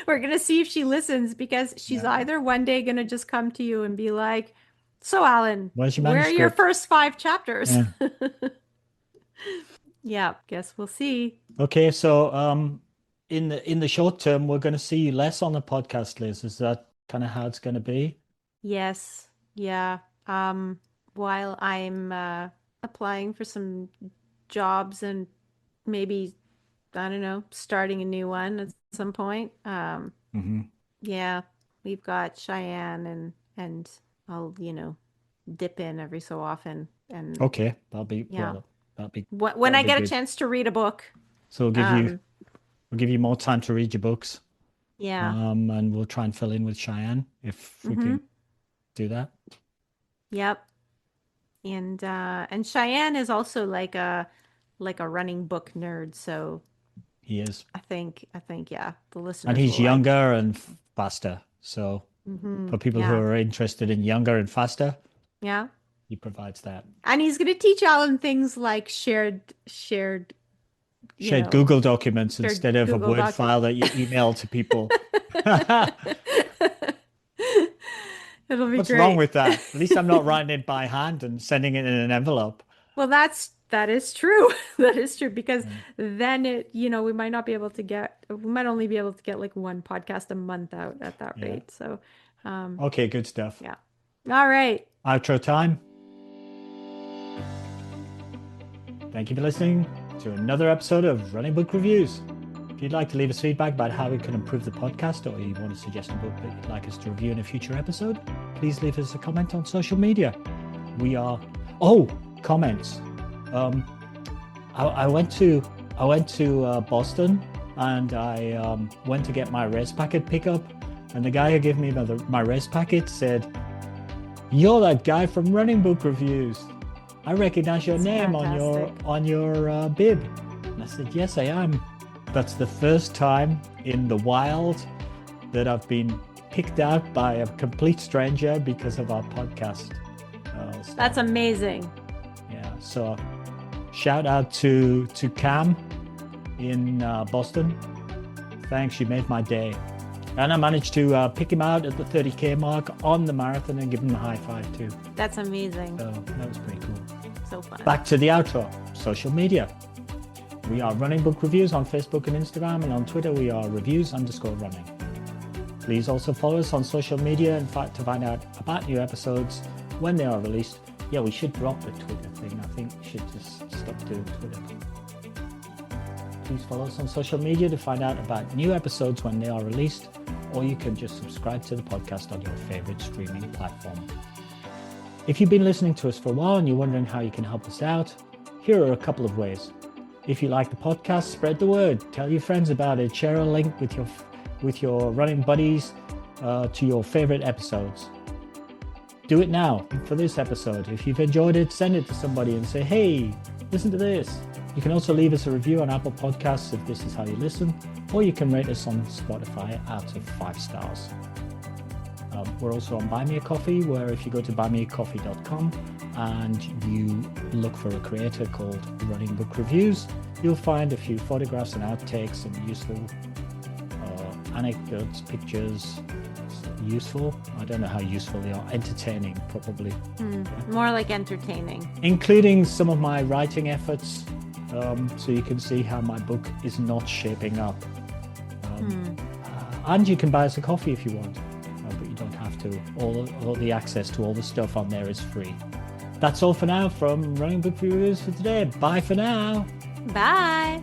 we're gonna see if she listens because she's Yeah. either one day gonna just come to you and be like, "So, Alan, Where's your where are your manuscript? first five chapters?" Yeah. Yeah, guess we'll see. Okay, so in the short term, we're going to see you less on the podcast, Liz. Is that kind of how it's going to be? Yes, yeah. Um, while I'm applying for some jobs and maybe, I don't know, starting a new one at some point. Hmm. Yeah, we've got Cheyenne and I'll, dip in every so often. And Okay, that'll be yeah, well. That'll be when that'll I be get a good. chance to read a book, So um, we'll give you more time to read your books. yeah. And we'll try and fill in with Cheyenne if we Mm-hmm. can do that. Yep. And Cheyenne is also like a running book nerd, so He is, I think yeah, the and listeners will he's like. younger and faster. So Mm-hmm. for people who Yeah. are interested in younger and faster, Yeah. he provides that. And he's going to teach Alan things like shared, you Shared know, Google documents shared instead of a Google Word Doc. file that you email to people. It'll be What's wrong great. with that? At least I'm not writing it by hand and sending it in an envelope. Well, that is true. That is true because Yeah. then we might only be able to get like one podcast a month out at that Yeah. rate. So, um, Okay, good stuff. yeah. All right. Outro time. Thank you for listening to another episode of Running Book Reviews. If you'd like to leave us feedback about how we can improve the podcast or you want to suggest a book that you'd like us to review in a future episode, please leave us a comment on social media. We are comments. Um, I went to Boston and I went to get my race packet pickup, and the guy who gave me my race packet said, "You're that guy from Running Book Reviews. I recognize your It's name on fantastic. your bib." And I said, "Yes, I am." That's the first time in the wild that I've been picked out by a complete stranger because of our podcast. That's amazing. Yeah, So shout out to Cam in Boston. Thanks, you made my day. And I managed to pick him out at the 30K mark on the marathon and give him a high five too. That's amazing. So that was pretty cool. So fun. Back to the outro. Social media. We are Running Book Reviews on Facebook and Instagram, and on Twitter we are reviews_running. Please also follow us on social media to find out about new episodes when they are released. Yeah, we should drop the Twitter thing. I think we should just stop doing Twitter. Please follow us on social media to find out about new episodes when they are released, or you can just subscribe to the podcast on your favorite streaming platform. If you've been listening to us for a while and you're wondering how you can help us out, here are a couple of ways. If you like the podcast, spread the word. Tell your friends about it. Share a link with your running buddies to your favorite episodes. Do it now for this episode. If you've enjoyed it, send it to somebody and say, hey, listen to this. You can also leave us a review on Apple Podcasts if this is how you listen, or you can rate us on Spotify out of 5 stars. We're also on Buy Me a Coffee, where if you go to buymeacoffee.com and you look for a creator called Running Book Reviews, you'll find a few photographs and outtakes and useful anecdotes, pictures. Useful? I don't know how useful they are. Entertaining, probably. More like entertaining. Including some of my writing efforts, so you can see how my book is not shaping up. And you can buy us a coffee if you want, but you don't have to. All the access to all the stuff on there is free. That's all for now from Running Book Reviews for today. Bye for now. Bye.